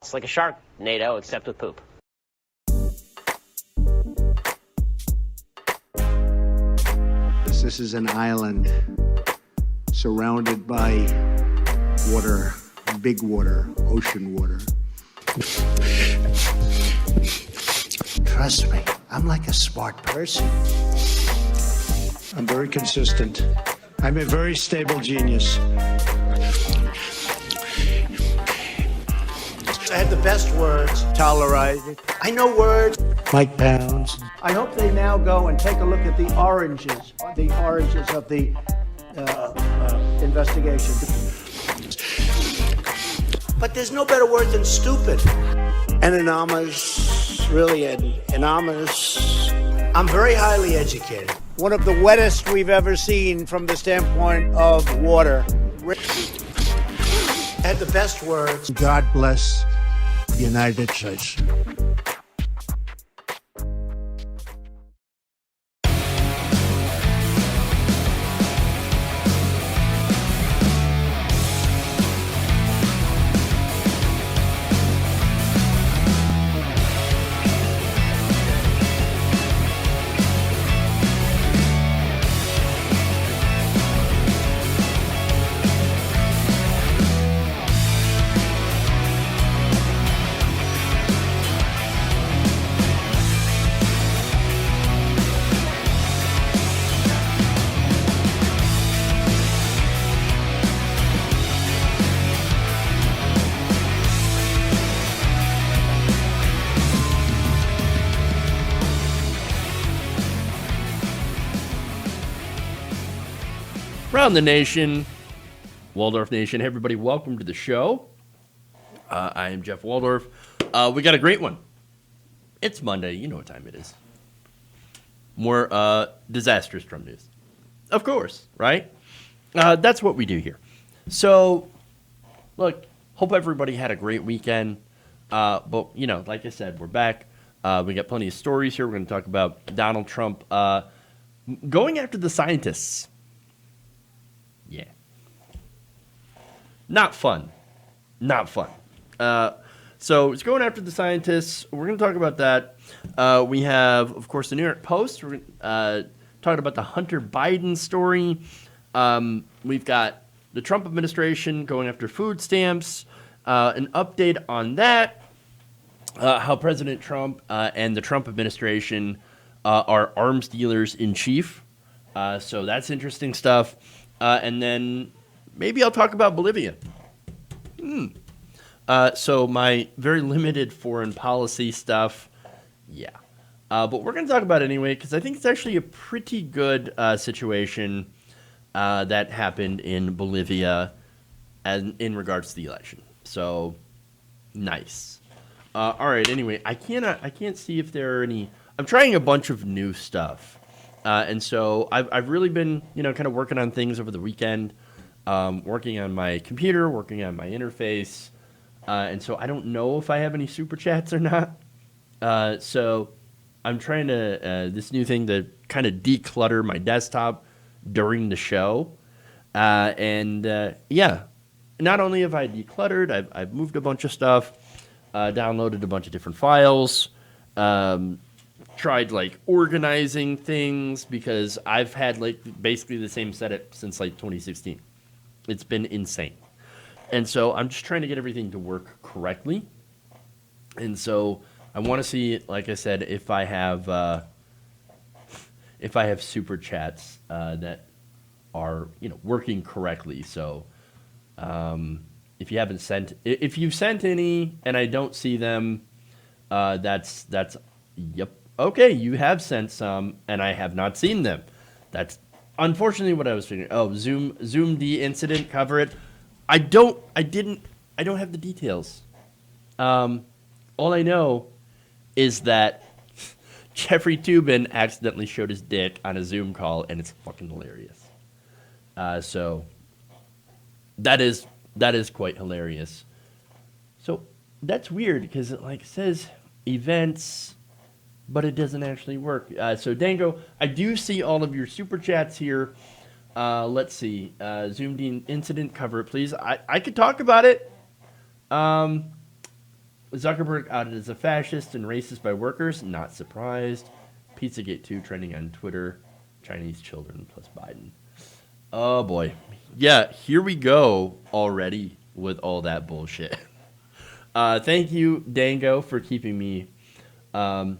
It's like a shark, NATO, except with poop. This is an island surrounded by water, big water, ocean water. Trust me, I'm like a smart person. I'm very consistent. I'm a very stable genius. I have the best words. Tolerated. I know words. Mike Pounds. I hope they now go and take a look at the oranges of the investigation. But there's no better word than stupid. Anonymous, really anonymous. I'm very highly educated. One of the wettest we've ever seen from the standpoint of water. I had the best words. God bless the United States. Around the nation, Waldorf Nation, hey everybody, welcome to the show. I am Jeff Waldorf. We got a great one. It's Monday, you know what time it is. More disastrous Trump news. Of course, right? That's what we do here. So, look, hope everybody had a great weekend. But, you know, like I said, we're back. We got plenty of stories here. We're going to talk about Donald Trump going after the scientists. Yeah. Not fun. Not fun. So it's going after the scientists. We're going to talk about that. We have, of course, the New York Post. We're talking about the Hunter Biden story. We've got the Trump administration going after food stamps. An update on that. How President Trump and the Trump administration are arms dealers in chief. So that's interesting stuff. And then maybe I'll talk about Bolivia. So my very limited foreign policy stuff, yeah. But we're going to talk about it anyway because I think it's actually a pretty good situation that happened in Bolivia in regards to the election. So, nice. All right, anyway, I can't see if there are any... I'm trying a bunch of new stuff. And so I've really been, kind of working on things over the weekend, working on my computer, working on my interface. And so I don't know if I have any super chats or not. So I'm trying to, this new thing to kind of declutter my desktop during the show. Yeah, not only have I decluttered, I've moved a bunch of stuff, downloaded a bunch of different files, tried organizing things because I've had basically the same setup since 2016. It's been insane. And so I'm just trying to get everything to work correctly. And so I want to see, like I said, if I have super chats that are working correctly. So if you've sent any and I don't see them, that's yep. Okay, you have sent some, and I have not seen them. That's unfortunately what I was figuring. Oh, Zoom D incident, cover it. I don't have the details. All I know is that Jeffrey Toobin accidentally showed his dick on a Zoom call, and it's fucking hilarious. So that is quite hilarious. So that's weird because it says events, but it doesn't actually work. So Dango, I do see all of your super chats here. Let's see. Zoomed in incident, cover it, please. I could talk about it. Zuckerberg outed as a fascist and racist by workers. Not surprised. Pizzagate 2 trending on Twitter. Chinese children plus Biden. Oh, boy. Yeah, here we go already with all that bullshit. Thank you, Dango, for keeping me... for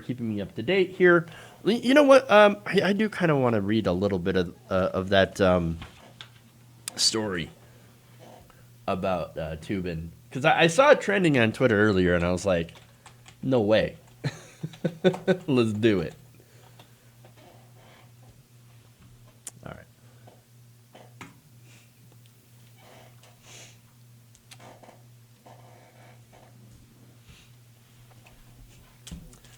keeping me up to date here. You know what? I do kind of want to read a little bit of that story about Toobin. Because I saw it trending on Twitter earlier, and I was like, no way. Let's do it. All right.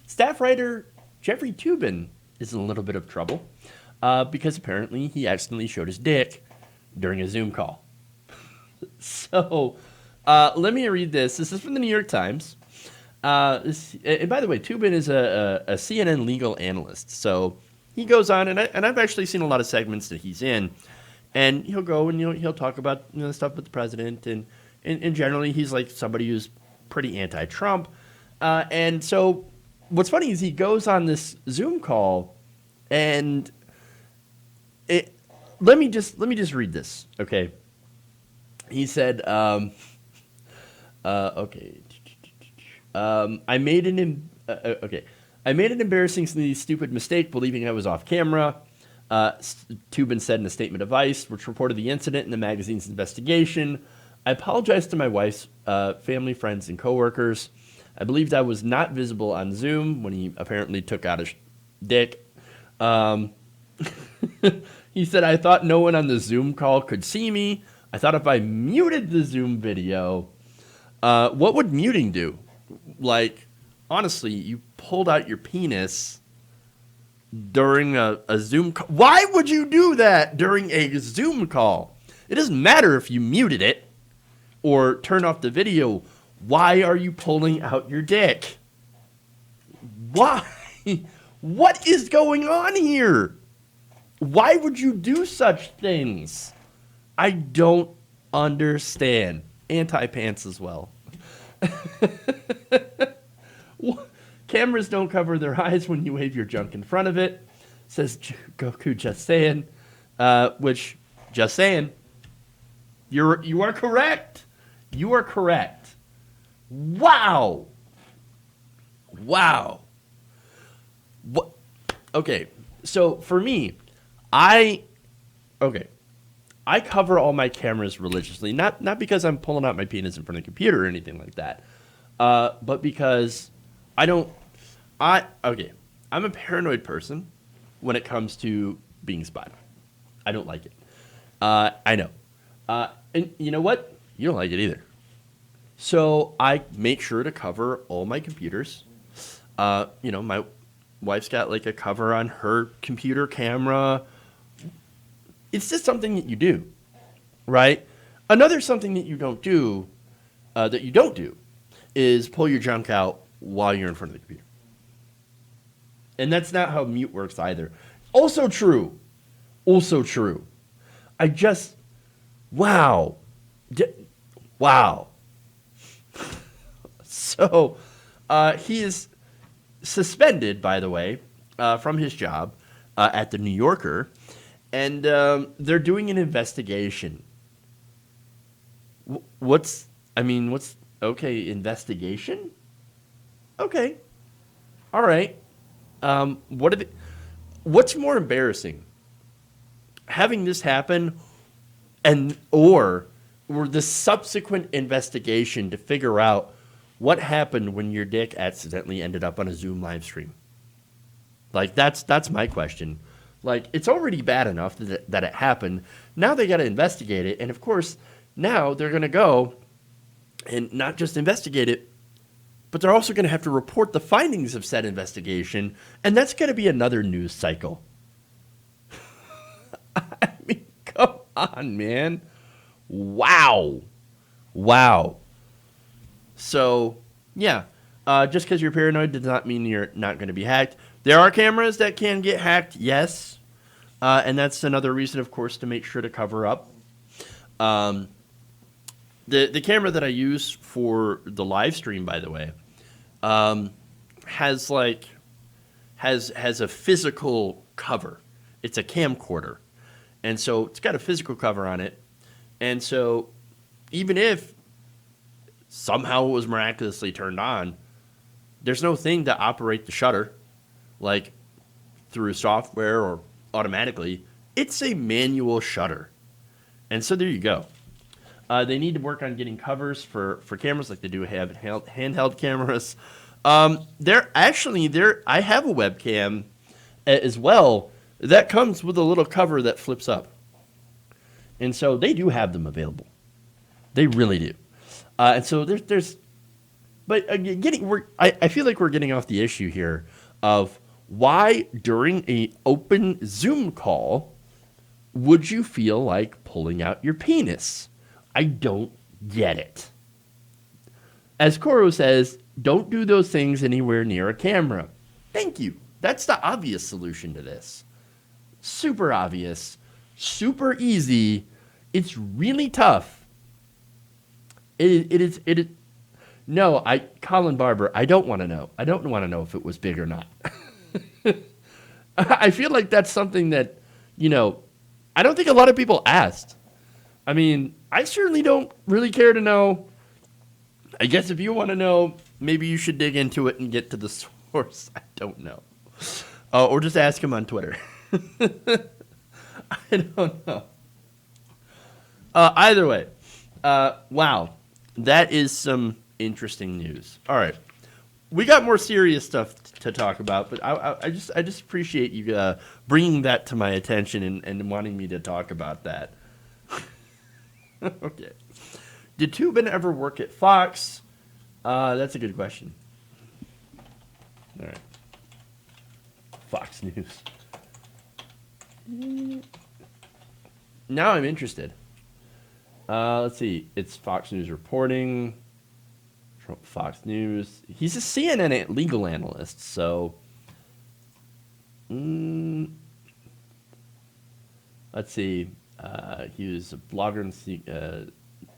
Staff writer Jeffrey Toobin is in a little bit of trouble because apparently he accidentally showed his dick during a Zoom call. So let me read this. This is from the New York Times. And by the way, Toobin is a CNN legal analyst. So he goes on, and I've actually seen a lot of segments that he's in. And he'll go and he'll talk about stuff with the president. And generally, he's like somebody who's pretty anti-Trump. And so what's funny is he goes on this Zoom call, and let me just read this, okay? He said, okay. I made an embarrassingly stupid mistake believing I was off camera. Toobin said in a statement of Vice, which reported the incident in the magazine's investigation. I apologize to my wife's family, friends, and coworkers. I believed I was not visible on Zoom when he apparently took out his dick. He said, I thought no one on the Zoom call could see me. I thought if I muted the Zoom video, what would muting do? Like, honestly, you pulled out your penis during a Zoom call. Why would you do that during a Zoom call? It doesn't matter if you muted it or turned off the video. Why are you pulling out your dick? Why? What is going on here? Why would you do such things? I don't understand. Anti-pants as well. Cameras don't cover their eyes when you wave your junk in front of it, says Goku. Just saying. Which, just saying. You are correct. You are correct. Wow. What? Okay. So for me, I cover all my cameras religiously, not because I'm pulling out my penis in front of the computer or anything like that, but because I'm a paranoid person when it comes to being spied on. I don't like it. I know. And you know what? You don't like it either. So I make sure to cover all my computers. My wife's got like a cover on her computer camera. It's just something that you do, right? Another something that you don't do, is pull your junk out while you're in front of the computer. And that's not how mute works either. Also true. Wow. So, he is suspended, by the way, from his job at the New Yorker, and they're doing an investigation. Investigation? Okay. All right. What's more embarrassing? Having this happen or the subsequent investigation to figure out what happened when your dick accidentally ended up on a Zoom live stream? Like, that's my question. Like, it's already bad enough that it happened. Now they got to investigate it. And, of course, now they're going to go and not just investigate it, but they're also going to have to report the findings of said investigation. And that's going to be another news cycle. I mean, come on, man. Wow. So, yeah, just because you're paranoid does not mean you're not going to be hacked. There are cameras that can get hacked, yes. And that's another reason, of course, to make sure to cover up. The camera that I use for the live stream, by the way, has a physical cover. It's a camcorder, and so it's got a physical cover on it. And so even if somehow it was miraculously turned on, there's no thing to operate the shutter, like through software or automatically. It's a manual shutter. And so there you go. They need to work on getting covers for cameras like they do have handheld cameras. I have a webcam as well that comes with a little cover that flips up. And so they do have them available. They really do. And so but I feel like we're getting off the issue here of why during an open Zoom call would you feel like pulling out your penis? I don't get it. As Koro says, don't do those things anywhere near a camera. Thank you. That's the obvious solution to this. Super obvious, super easy. It's really tough. It is. No, Colin Barber, I don't want to know. I don't want to know if it was big or not. I feel like that's something that, I don't think a lot of people asked. I mean, I certainly don't really care to know. I guess if you want to know, maybe you should dig into it and get to the source. I don't know. Or just ask him on Twitter. I don't know. Either way, wow, that is some interesting news. All right, we got more serious stuff to talk about, but I just appreciate you bringing that to my attention and wanting me to talk about that. Okay, did Toobin ever work at Fox? That's a good question. All right, Fox News. Now I'm interested. Let's see. It's Fox News reporting. Trump Fox News. He's a CNN legal analyst, so. Let's see. He was a blogger and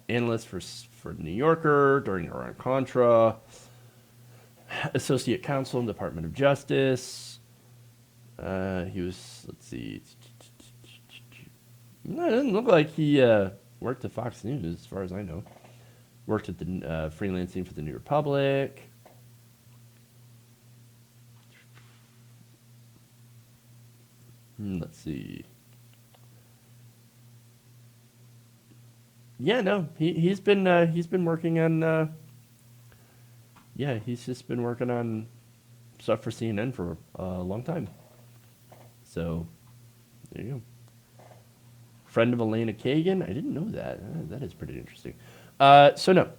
analyst for New Yorker during Iran-Contra. Associate counsel in the Department of Justice. He was, let's see. It doesn't look like he worked at Fox News, as far as I know. Worked at the freelancing for the New Republic. Let's see. Yeah, no, he's been working on. He's just been working on stuff for CNN for a long time. So, there you go. Friend of Elena Kagan? I didn't know that. That is pretty interesting. So, no.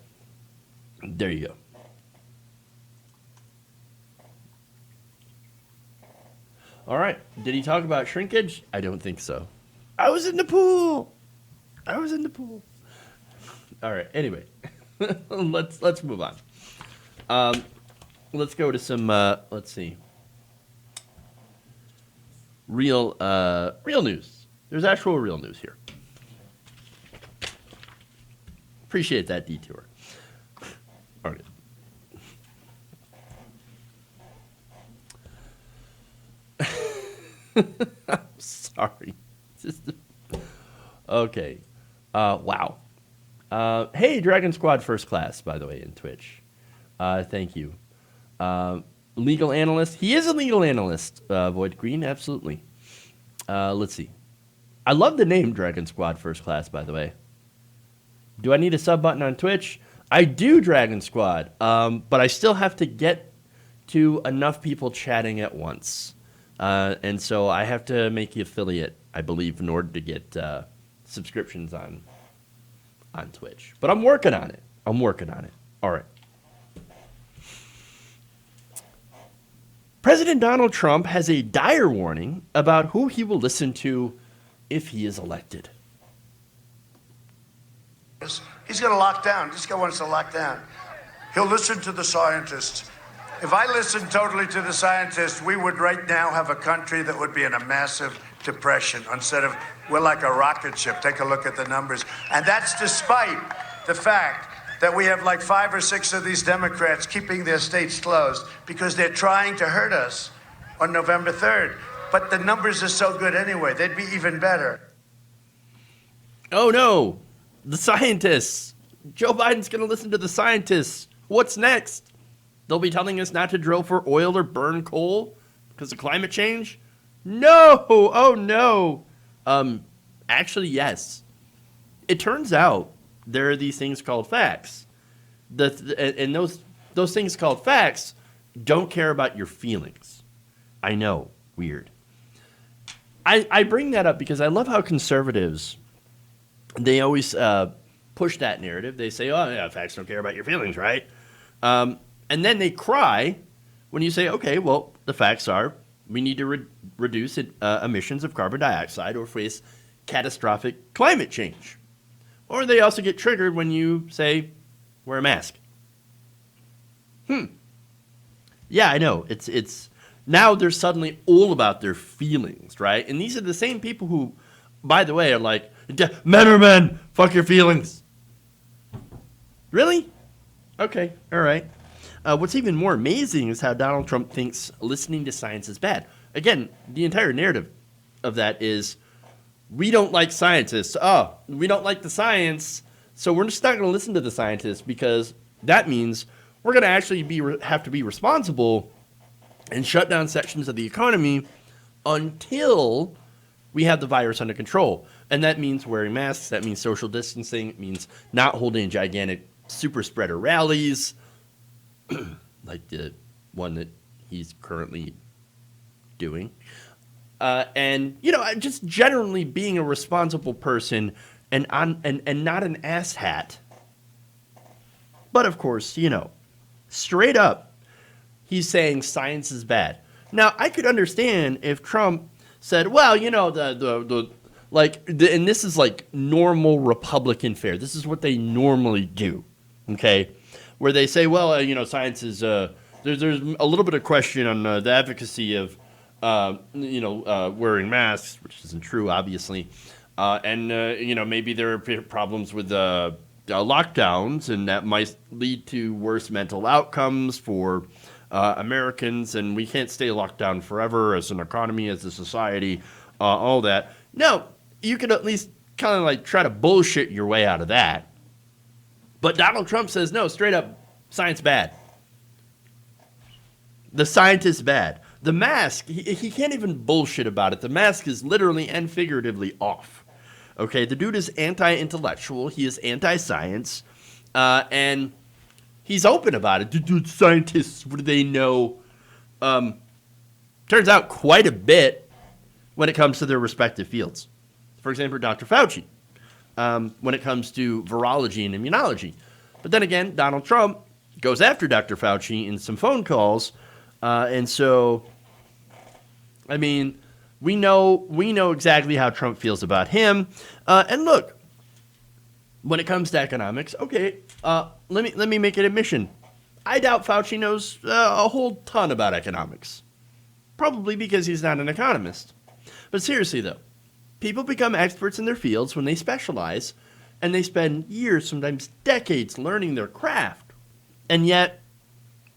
There you go. All right. Did he talk about shrinkage? I don't think so. I was in the pool. All right. Anyway, let's move on. Let's go to some. Let's see. Real news. There's actual real news here. Appreciate that detour. All right. I'm sorry. Okay. Wow. Hey, Dragon Squad First Class, by the way, in Twitch. Thank you. Legal analyst. He is a legal analyst, Void Green, absolutely. Let's see. I love the name Dragon Squad First Class, by the way. Do I need a sub button on Twitch? I do, Dragon Squad, but I still have to get to enough people chatting at once. And so I have to make you affiliate, I believe, in order to get subscriptions on Twitch. But I'm working on it. All right. President Donald Trump has a dire warning about who he will listen to if he is elected. He's going to lock down. This guy wants to lock down. He'll listen to the scientists. If I listened totally to the scientists, we would right now have a country that would be in a massive depression. Instead of, we're like a rocket ship. Take a look at the numbers. And that's despite the fact that we have like 5 or 6 of these Democrats keeping their states closed because they're trying to hurt us on November 3rd. But the numbers are so good anyway. They'd be even better. Oh no, the scientists. Joe Biden's going to listen to the scientists. What's next? They'll be telling us not to drill for oil or burn coal because of climate change? No! Oh no! Actually, yes. It turns out there are these things called facts. And those things called facts don't care about your feelings. I know, weird. I bring that up because I love how conservatives, they always push that narrative. They say, oh, yeah, facts don't care about your feelings, right? And then they cry when you say, okay, well, the facts are we need to reduce emissions of carbon dioxide or face catastrophic climate change. Or they also get triggered when you say, wear a mask. Yeah, I know. It's now they're suddenly all about their feelings, right? And these are the same people who, by the way, are like, men are men, fuck your feelings. Really? Okay, all right. What's even more amazing is how Donald Trump thinks listening to science is bad. Again, the entire narrative of that is, we don't like scientists. Oh, we don't like the science, so we're just not going to listen to the scientists because that means we're going to actually have to be responsible and shut down sections of the economy until we have the virus under control. And that means wearing masks. That means social distancing. It means not holding gigantic super spreader rallies like the one that he's currently doing. And, you know, just generally being a responsible person and not an asshat. But, of course, you know, straight up, he's saying science is bad. Now, I could understand if Trump said, well, you know, and this is like normal Republican fare. This is what they normally do, okay? Where they say, well, you know, science is, there's a little bit of question on the efficacy of, wearing masks, which isn't true, obviously. You know, maybe there are problems with lockdowns, and that might lead to worse mental outcomes for Americans, and we can't stay locked down forever as an economy, as a society, all that. No, you could at least kind of like try to bullshit your way out of that. But Donald Trump says, no, straight up, science bad. The scientist's bad. The mask, he can't even bullshit about it. The mask is literally and figuratively off. Okay, the dude is anti-intellectual. He is anti-science. And he's open about it. Dude, scientists, what do they know? Turns out quite a bit when it comes to their respective fields. For example, Dr. Fauci, when it comes to virology and immunology. But then again, Donald Trump goes after Dr. Fauci in some phone calls. And so, I mean, we know exactly how Trump feels about him. And look, when it comes to economics, okay, let me make an admission. I doubt Fauci knows a whole ton about economics. Probably because he's not an economist. But seriously, though, people become experts in their fields when they specialize, and they spend years, sometimes decades, learning their craft. And yet,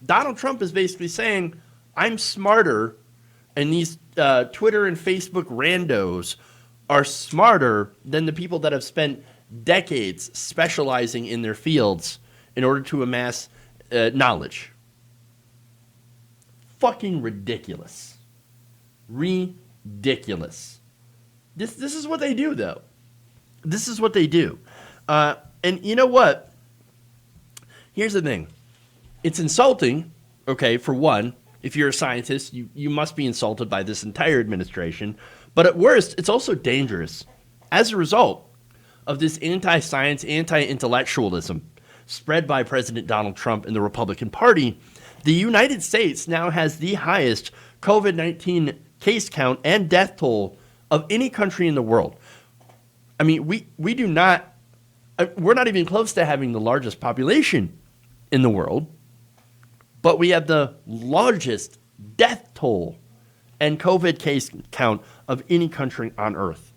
Donald Trump is basically saying, I'm smarter, and these Twitter and Facebook randos are smarter than the people that have spent decades specializing in their fields in order to amass knowledge. Fucking ridiculous. Ridiculous. This is what they do, though. This is what they do. And you know what? Here's the thing. It's insulting, okay, for one. If you're a scientist, you must be insulted by this entire administration. But at worst, it's also dangerous. As a result of this anti-science, anti-intellectualism spread by President Donald Trump and the Republican Party, the United States now has the highest COVID-19 case count and death toll of any country in the world. I mean, we're not even close to having the largest population in the world. But we have the largest death toll and COVID case count of any country on Earth.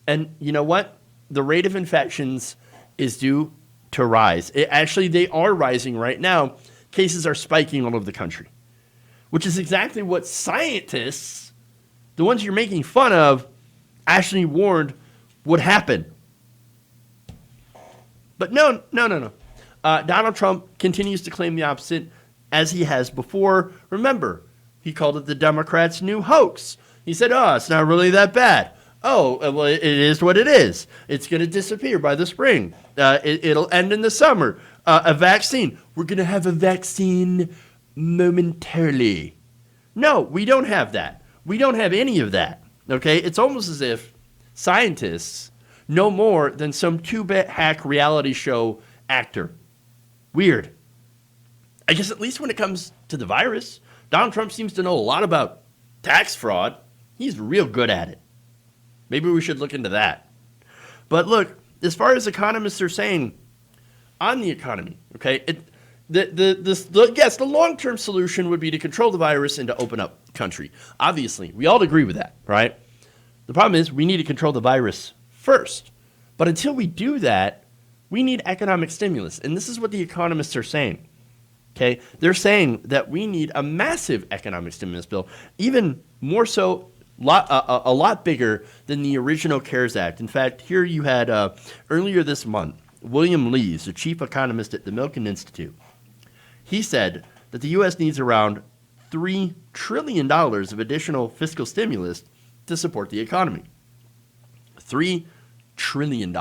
And you know what? The rate of infections is due to rise. Actually, they are rising right now. Cases are spiking all over the country, which is exactly what scientists, the ones you're making fun of, actually warned would happen. But no. Donald Trump continues to claim the opposite, as he has before. Remember, he called it the Democrats' new hoax. He said, it's not really that bad. Oh, well, it is what it is. It's going to disappear by the spring. It'll end in the summer. A vaccine. We're going to have a vaccine momentarily. No, we don't have that. We don't have any of that. Okay? It's almost as if scientists know more than some 2-bit hack reality show actor. Weird. I guess at least when it comes to the virus, Donald Trump seems to know a lot about tax fraud. He's real good at it. Maybe we should look into that. But look, as far as economists are saying on the economy, okay, the long-term solution would be to control the virus and to open up the country. Obviously, we all agree with that, right? The problem is we need to control the virus first. But until we do that, we need economic stimulus. And this is what the economists are saying. Okay? They're saying that we need a massive economic stimulus bill, even more so, a lot bigger than the original CARES Act. In fact, here you had earlier this month, William Lees, the chief economist at the Milken Institute. He said that the U.S. needs around $3 trillion of additional fiscal stimulus to support the economy. $3 trillion.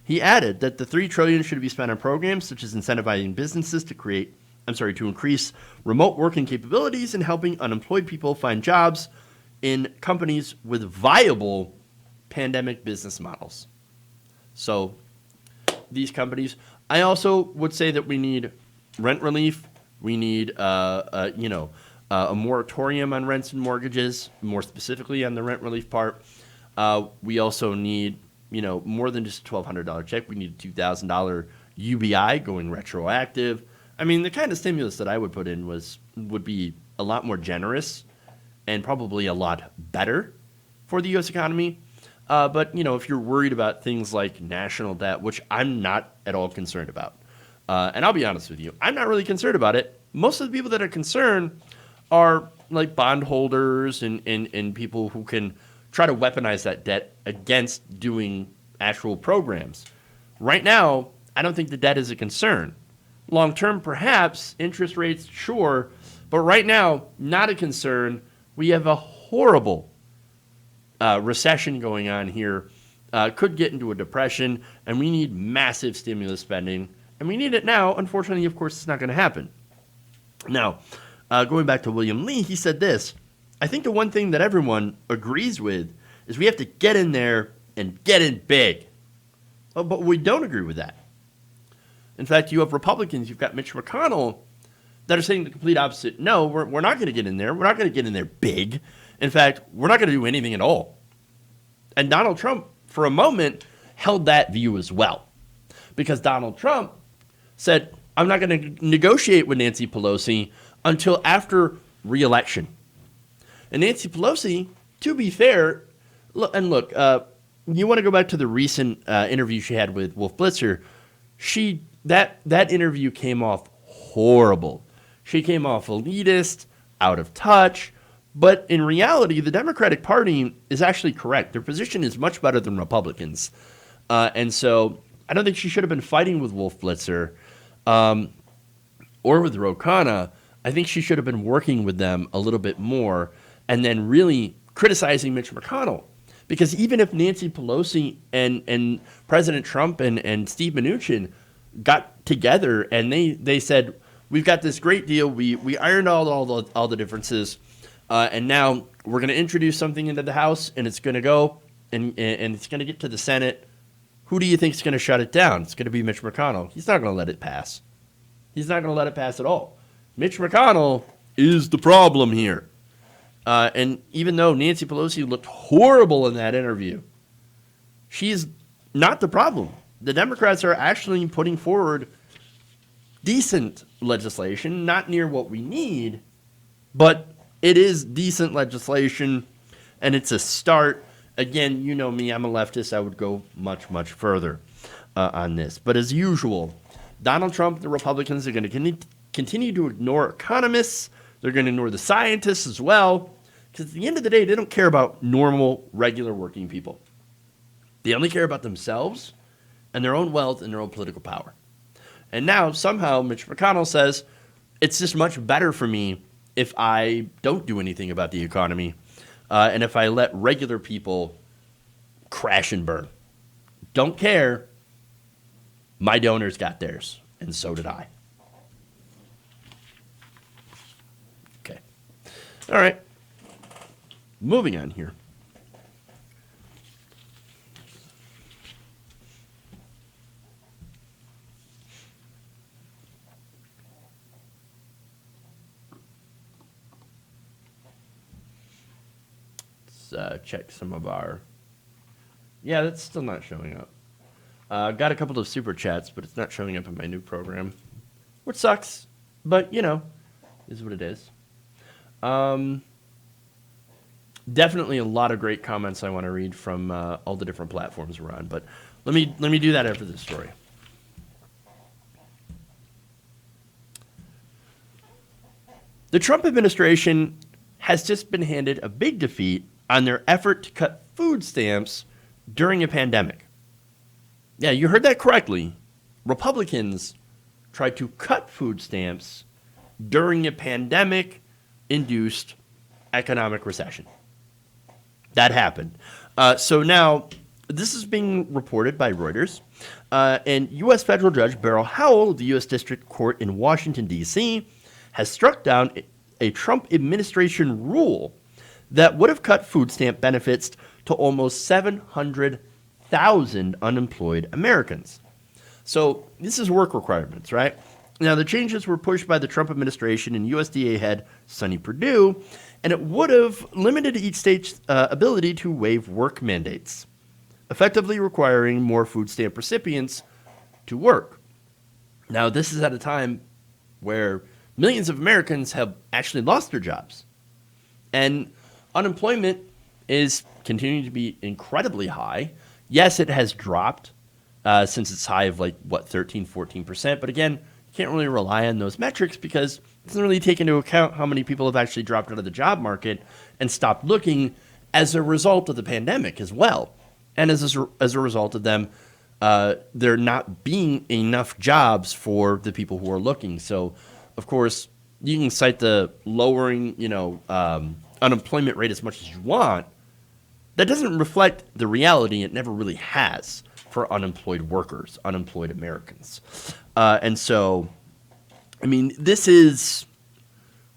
He added that the $3 trillion should be spent on programs such as incentivizing businesses to increase remote working capabilities and helping unemployed people find jobs in companies with viable pandemic business models. So these companies, I also would say that we need rent relief. We need, a moratorium on rents and mortgages, more specifically on the rent relief part. We also need, more than just a $1,200 check. We need a $2,000 UBI going retroactive. I mean, the kind of stimulus that I would put in would be a lot more generous and probably a lot better for the U.S. economy. But, if you're worried about things like national debt, which I'm not at all concerned about, and I'll be honest with you, I'm not really concerned about it. Most of the people that are concerned are like bondholders and people who can try to weaponize that debt against doing actual programs. Right now, I don't think the debt is a concern. Long term, perhaps, interest rates, sure, but right now, not a concern. We have a horrible recession going on here, could get into a depression, and we need massive stimulus spending, and we need it now. Unfortunately, of course, it's not going to happen. Now, going back to William Lee, he said this: I think the one thing that everyone agrees with is we have to get in there and get in big. Oh, but we don't agree with that. In fact, you have Republicans, you've got Mitch McConnell, that are saying the complete opposite. No, we're not going to get in there. We're not going to get in there big. In fact, we're not going to do anything at all. And Donald Trump, for a moment, held that view as well. Because Donald Trump said, I'm not going to negotiate with Nancy Pelosi until after re-election. And Nancy Pelosi, to be fair, look, you want to go back to the recent interview she had with Wolf Blitzer. That interview came off horrible. She came off elitist, out of touch. But in reality, the Democratic Party is actually correct. Their position is much better than Republicans. And so I don't think she should have been fighting with Wolf Blitzer or with Ro Khanna. I think she should have been working with them a little bit more and then really criticizing Mitch McConnell. Because even if Nancy Pelosi and President Trump and Steve Mnuchin got together and they said, we've got this great deal, we ironed all the differences, and now we're going to introduce something into the House, and it's going to go, and it's going to get to the Senate. Who do you think is going to shut it down? It's going to be Mitch McConnell. He's not going to let it pass. He's not going to let it pass at all. Mitch McConnell is the problem here. And even though Nancy Pelosi looked horrible in that interview, she's not the problem. The Democrats are actually putting forward decent legislation, not near what we need, but it is decent legislation, and it's a start. Again, you know me, I'm a leftist. I would go much, much further. on this. But as usual, Donald Trump and the Republicans are going to continue to ignore economists. They're going to ignore the scientists as well. Because at the end of the day, they don't care about normal, regular working people. They only care about themselves and their own wealth and their own political power. And now, somehow, Mitch McConnell says, it's just much better for me if I don't do anything about the economy and if I let regular people crash and burn. Don't care. My donors got theirs, and so did I. Okay. All right. Moving on here. Check some of our... Yeah, that's still not showing up. Got a couple of super chats, but it's not showing up in my new program, which sucks, but, is what it is. Definitely a lot of great comments I want to read from all the different platforms we're on, but let me do that after this story. The Trump administration has just been handed a big defeat on their effort to cut food stamps during a pandemic. Yeah, you heard that correctly. Republicans tried to cut food stamps during a pandemic-induced economic recession. That happened. So now, this is being reported by Reuters, and U.S. federal judge Beryl Howell of the U.S. District Court in Washington, D.C., has struck down a Trump administration rule that would have cut food stamp benefits to almost 700,000 unemployed Americans. So this is work requirements, right? Now, the changes were pushed by the Trump administration and USDA head Sonny Perdue, and it would have limited each state's ability to waive work mandates, effectively requiring more food stamp recipients to work. Now, this is at a time where millions of Americans have actually lost their jobs. And unemployment is continuing to be incredibly high. Yes, it has dropped since its high of 13, 14%. But again, you can't really rely on those metrics because it doesn't really take into account how many people have actually dropped out of the job market and stopped looking as a result of the pandemic as well. And as a result of them, there not being enough jobs for the people who are looking. So, of course, you can cite the lowering, unemployment rate as much as you want. That doesn't reflect the reality. It never really has for unemployed workers, unemployed Americans. And so, this is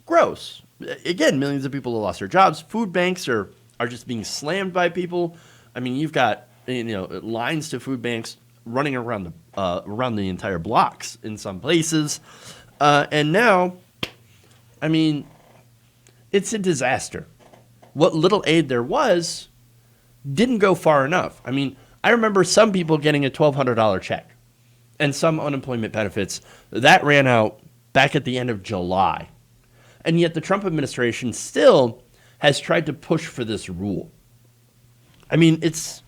gross. Again, millions of people have lost their jobs. Food banks are just being slammed by people. You've got lines to food banks running around the entire blocks in some places. And now, it's a disaster. What little aid there was didn't go far enough. I remember some people getting a $1,200 check and some unemployment benefits. That ran out back at the end of July. And yet the Trump administration still has tried to push for this rule. It's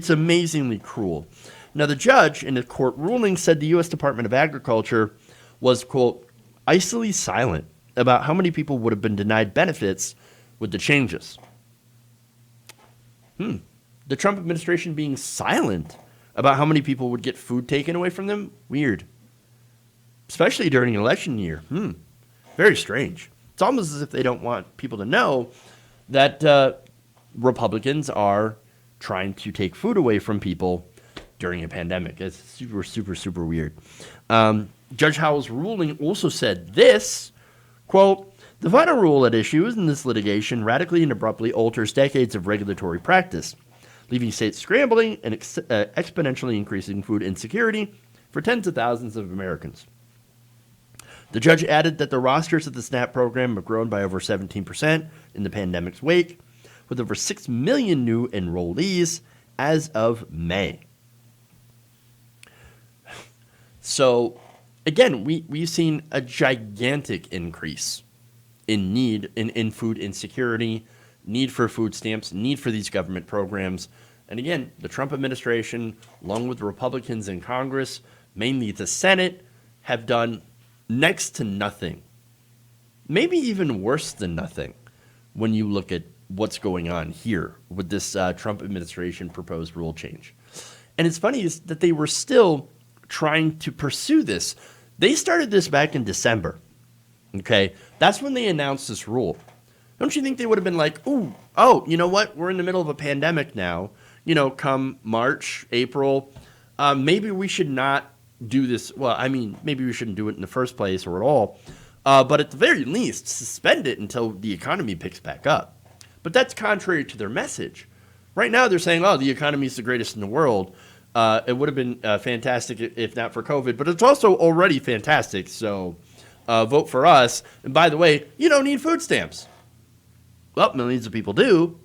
amazingly cruel. Now, the judge in the court ruling said the U.S. Department of Agriculture was, quote, icily silent about how many people would have been denied benefits with the changes. The Trump administration being silent about how many people would get food taken away from them? Weird. Especially during an election year. Very strange. It's almost as if they don't want people to know that Republicans are trying to take food away from people during a pandemic. It's super, super, super weird. Judge Howell's ruling also said this, quote, the final rule at issue in this litigation radically and abruptly alters decades of regulatory practice, leaving states scrambling and exponentially increasing food insecurity for tens of thousands of Americans. The judge added that the rosters of the SNAP program have grown by over 17% in the pandemic's wake, with over 6 million new enrollees as of May. So, again, we've seen a gigantic increase in need in food insecurity, need for food stamps, need for these government programs. And again, the Trump administration, along with the Republicans in Congress, mainly the Senate, have done next to nothing. Maybe even worse than nothing when you look at what's going on here with this Trump administration proposed rule change. And it's funny is that they were still trying to pursue this. They started this back in December. Okay, that's when they announced this rule. Don't you think they would have been like, ooh, oh, you know what? We're in the middle of a pandemic now. You know, come March, April, maybe we should not do this. Well, I mean, maybe we shouldn't do it in the first place or at all. But at the very least, suspend it until the economy picks back up. But that's contrary to their message. Right now, they're saying, oh, the economy is the greatest in the world. It would have been fantastic if not for COVID, but it's also already fantastic. So vote for us. And by the way, you don't need food stamps. Well, millions of people do.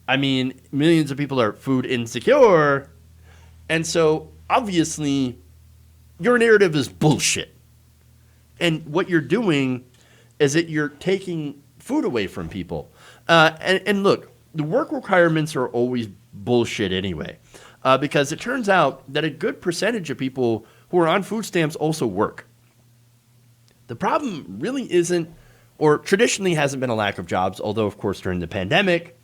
I mean, millions of people are food insecure. And so obviously, your narrative is bullshit. And what you're doing is that you're taking food away from people. And look, the work requirements are always bullshit anyway, because it turns out that a good percentage of people who are on food stamps also work. The problem really isn't, or traditionally hasn't been a lack of jobs, although, of course, during the pandemic,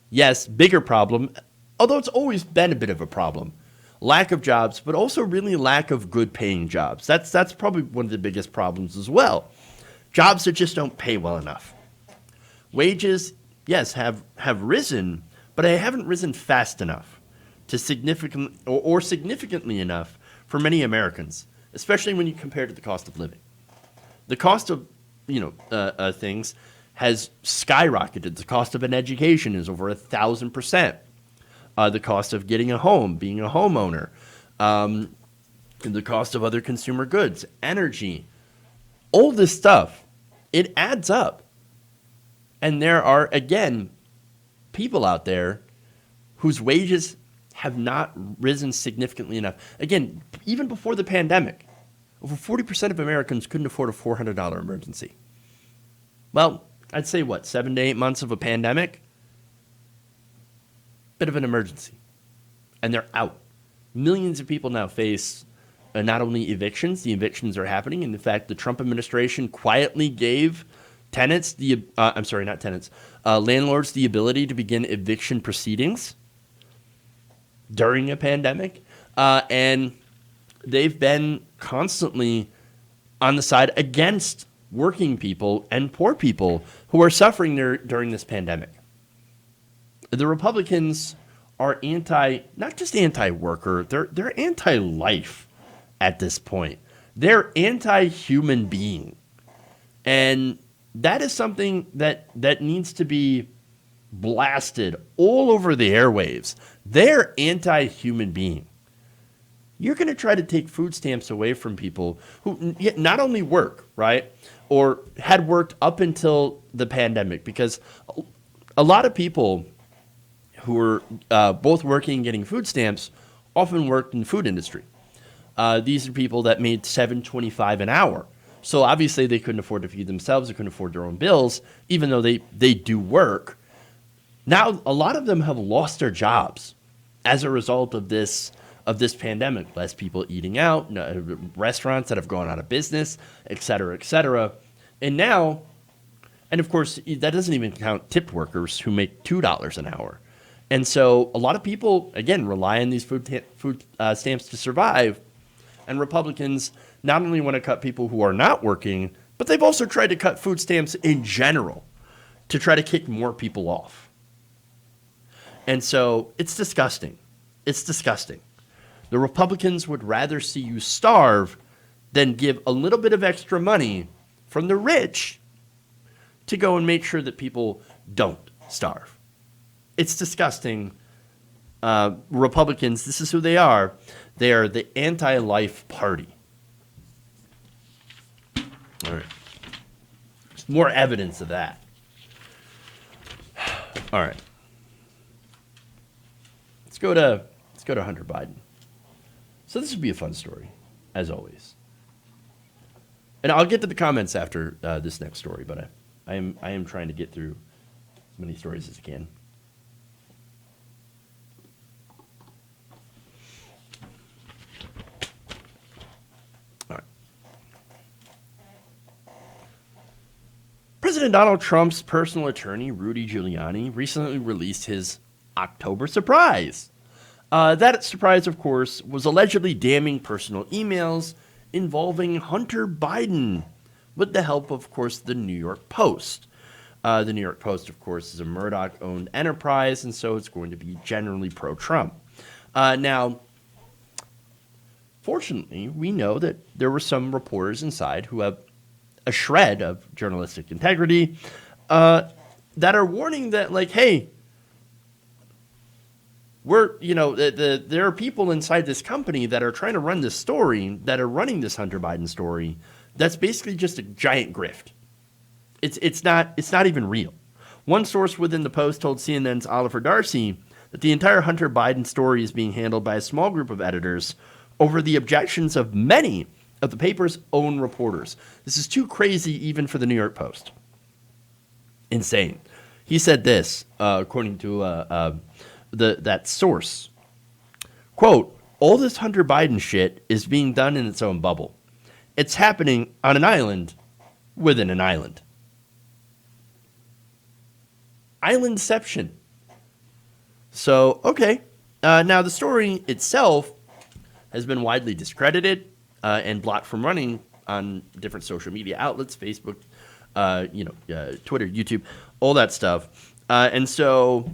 yes, bigger problem, although it's always been a bit of a problem. Lack of jobs, but also really lack of good paying jobs. That's probably one of the biggest problems as well. Jobs that just don't pay well enough. Wages, yes, have risen, but they haven't risen fast enough to significantly enough for many Americans, especially when you compare to the cost of living. The cost of things has skyrocketed. The cost of an education is over 1,000%. The cost of getting a home, being a homeowner, the cost of other consumer goods, energy, all this stuff, it adds up. And there are, again, people out there whose wages have not risen significantly enough. Again, even before the pandemic, over 40% of Americans couldn't afford a $400 emergency. Well, I'd say 7 to 8 months of a pandemic? Bit of an emergency. And they're out. Millions of people now face not only evictions, the evictions are happening. And in fact, the Trump administration quietly gave landlords the ability to begin eviction proceedings during a pandemic. And they've been constantly on the side against working people and poor people who are suffering during this pandemic. The Republicans are not just anti-worker, they're anti-life at this point. They're anti-human being. And that is something that needs to be blasted all over the airwaves. They're anti-human being. You're going to try to take food stamps away from people who not only work, right, or had worked up until the pandemic, because a lot of people who were both working and getting food stamps often worked in the food industry. These are people that made $7.25 an hour. So obviously they couldn't afford to feed themselves, they couldn't afford their own bills, even though they do work. Now, a lot of them have lost their jobs as a result of this pandemic. Less people eating out, restaurants that have gone out of business, et cetera, et cetera. And now, and of course, that doesn't even count tipped workers who make $2 an hour. And so a lot of people, again, rely on these food stamps to survive. And Republicans not only want to cut people who are not working, but they've also tried to cut food stamps in general to try to kick more people off. And so it's disgusting. It's disgusting. The Republicans would rather see you starve than give a little bit of extra money from the rich to go and make sure that people don't starve. It's disgusting. Republicans, this is who they are. They are the anti-life party. All right. There's more evidence of that. All right. Let's go to Hunter Biden. So this would be a fun story, as always. And I'll get to the comments after this next story, but I am trying to get through as many stories as I can. President Donald Trump's personal attorney, Rudy Giuliani, recently released his October surprise. That surprise, of course, was allegedly damning personal emails involving Hunter Biden with the help, of course, the New York Post. The New York Post, of course, is a Murdoch-owned enterprise, and so it's going to be generally pro-Trump. Now, fortunately, we know that there were some reporters inside who have a shred of journalistic integrity that are warning that, like, hey, there are people inside this company that are trying to run this story, that are running this Hunter Biden story, that's basically just a giant grift. It's not even real. One source within the Post told CNN's Oliver Darcy that the entire Hunter Biden story is being handled by a small group of editors over the objections of many of the paper's own reporters. This is too crazy even for the New York Post. Insane. He said this, according to that source. Quote, all this Hunter Biden shit is being done in its own bubble. It's happening on an island within an island. Islandception. So, okay. Now, the story itself has been widely discredited and blocked from running on different social media outlets, Facebook, Twitter, YouTube, all that stuff. And so,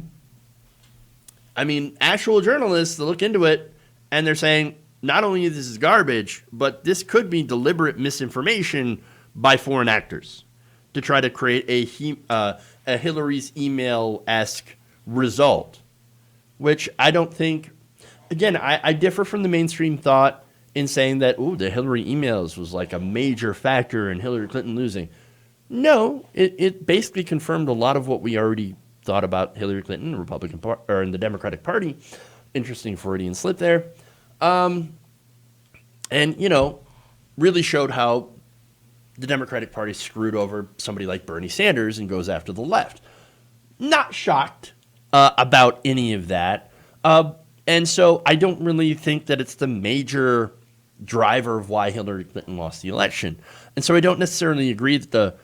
I mean, actual journalists that look into it, and they're saying, not only this is garbage, but this could be deliberate misinformation by foreign actors to try to create a Hillary's email-esque result, which I don't think, again, I differ from the mainstream thought in saying that, the Hillary emails was like a major factor in Hillary Clinton losing. No, it basically confirmed a lot of what we already thought about Hillary Clinton, or in the Democratic Party. Interesting Freudian slip there. And, really showed how the Democratic Party screwed over somebody like Bernie Sanders and goes after the left. Not shocked about any of that. And so I don't really think that it's the major driver of why Hillary Clinton lost the election. And so I don't necessarily agree that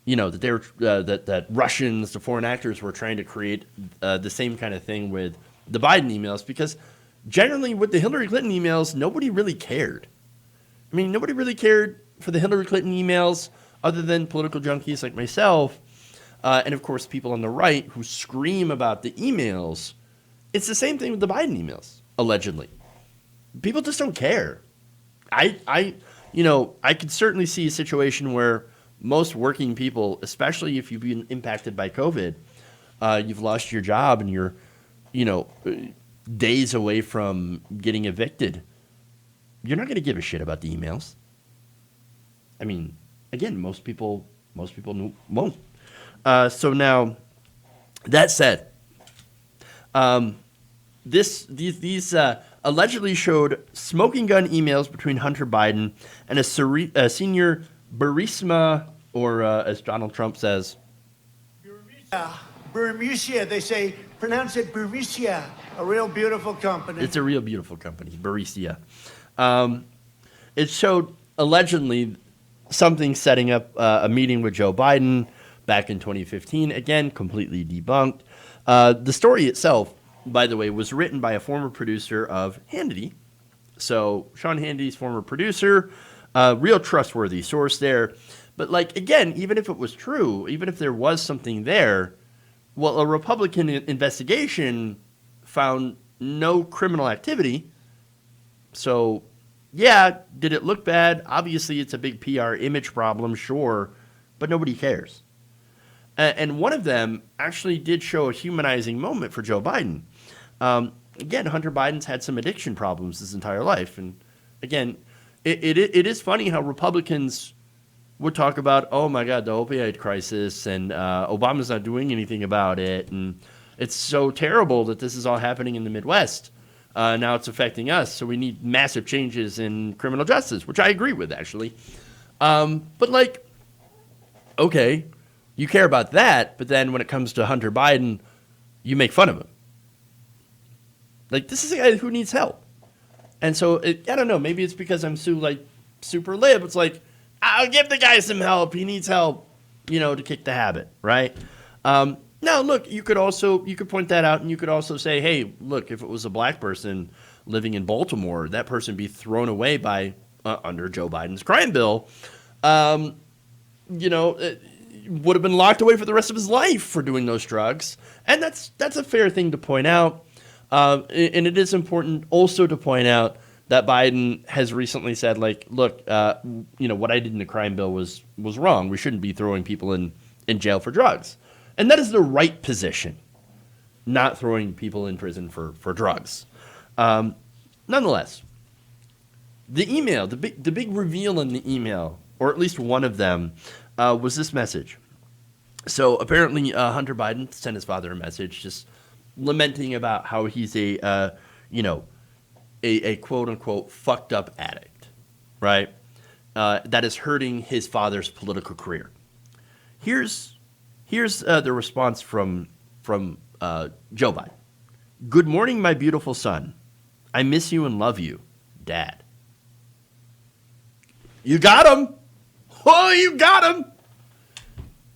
that Russians, the foreign actors, were trying to create the same kind of thing with the Biden emails, because generally with the Hillary Clinton emails, nobody really cared. I mean, nobody really cared for the Hillary Clinton emails other than political junkies like myself, and of course people on the right who scream about the emails. It's the same thing with the Biden emails, allegedly. People just don't care. I could certainly see a situation where most working people, especially if you've been impacted by COVID, you've lost your job and you're, days away from getting evicted, you're not going to give a shit about the emails. I mean, again, most people won't. So now, that said, these allegedly showed smoking gun emails between Hunter Biden and a senior Burisma, or as Donald Trump says, Burisma, they say, pronounce it Burisma, a real beautiful company. It's a real beautiful company, Burisma. It showed allegedly something setting up a meeting with Joe Biden back in 2015. Again, completely debunked. The story itself, by the way, was written by a former producer of Hannity. So Sean Hannity's former producer, real trustworthy source there. But again, even if it was true, even if there was something there, well, a Republican investigation found no criminal activity. So, yeah, did it look bad? Obviously, it's a big PR image problem, sure, but nobody cares. And one of them actually did show a humanizing moment for Joe Biden. Again, Hunter Biden's had some addiction problems his entire life. And again, it is funny how Republicans would talk about, oh my God, the opioid crisis, and Obama's not doing anything about it, and it's so terrible that this is all happening in the Midwest. Now it's affecting us, so we need massive changes in criminal justice, which I agree with, actually. But okay, you care about that, but then when it comes to Hunter Biden, you make fun of him. This is a guy who needs help. And so, I don't know, maybe it's because I'm super lib. It's I'll give the guy some help. He needs help. to kick the habit, right? Now, look, you could point that out, and you could also say, hey, look, if it was a black person living in Baltimore, that person would be thrown away by under Joe Biden's crime bill. Would have been locked away for the rest of his life for doing those drugs, and that's a fair thing to point out. And it is important also to point out that Biden has recently said, like, look, what I did in the crime bill was wrong. We shouldn't be throwing people in jail for drugs. And that is the right position, not throwing people in prison for drugs. Nonetheless, the email, the big reveal in the email, or at least one of them, was this message. So apparently Hunter Biden sent his father a message just lamenting about how he's a quote-unquote fucked up addict, right? That is hurting his father's political career. Here's the response from Joe Biden. Good morning, my beautiful son. I miss you and love you, Dad. You got him. Oh, you got him.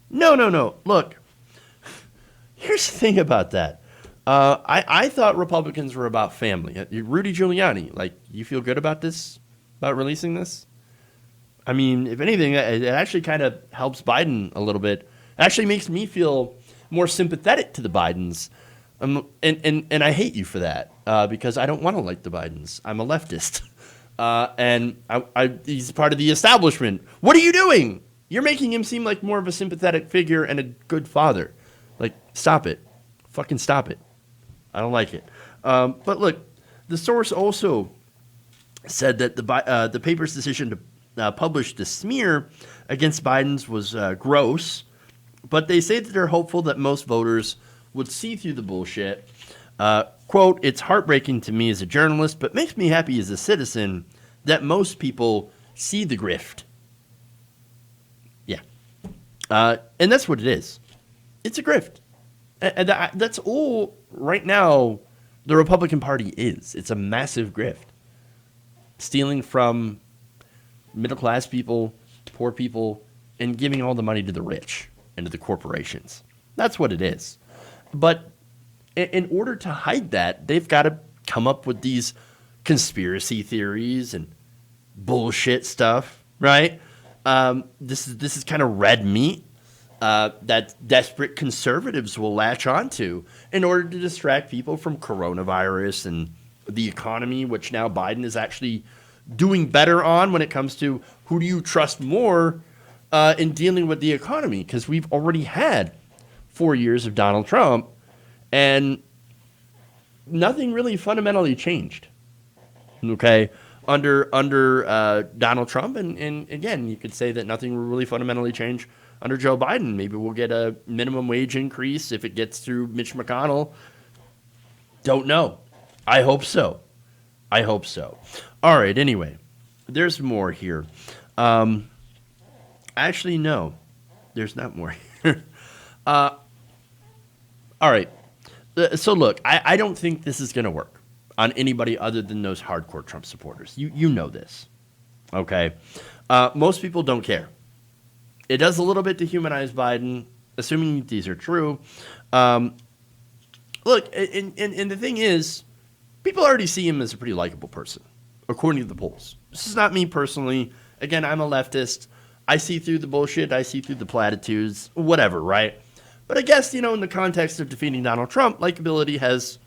No. Look, here's the thing about that. I thought Republicans were about family. Rudy Giuliani, like, you feel good about this, about releasing this? I mean, if anything, it actually kind of helps Biden a little bit. It actually makes me feel more sympathetic to the Bidens. And I hate you for that because I don't want to like the Bidens. I'm a leftist. And he's part of the establishment. What are you doing? You're making him seem like more of a sympathetic figure and a good father. Like, stop it. Fucking stop it. I don't like it. But look, the source also said that the paper's decision to publish the smear against Biden's was gross, but they say that they're hopeful that most voters would see through the bullshit. Quote, it's heartbreaking to me as a journalist, but makes me happy as a citizen that most people see the grift. Yeah. And that's what it is. It's a grift. And that's all right now the Republican Party is. It's a massive grift. Stealing from middle-class people, poor people, and giving all the money to the rich and to the corporations. That's what it is. But in order to hide that, they've got to come up with these conspiracy theories and bullshit stuff, right? This is kind of red meat that desperate conservatives will latch onto in order to distract people from coronavirus and the economy, which now Biden is actually doing better on when it comes to who do you trust more in dealing with the economy, because we've already had 4 years of Donald Trump and nothing really fundamentally changed. Okay, under Donald Trump, and again, you could say that nothing will really fundamentally change under Joe Biden. Maybe we'll get a minimum wage increase if it gets through Mitch McConnell. Don't know. I hope so. All right, anyway, there's more here. Actually, no, there's not more here. All right. So look, I don't think this is going to work on anybody other than those hardcore Trump supporters. You know this, okay? Most people don't care. It does a little bit to humanize Biden, assuming these are true. Look, and the thing is, people already see him as a pretty likable person, according to the polls. This is not me personally. Again, I'm a leftist. I see through the bullshit. I see through the platitudes, whatever, right? But I guess, in the context of defeating Donald Trump, likability has,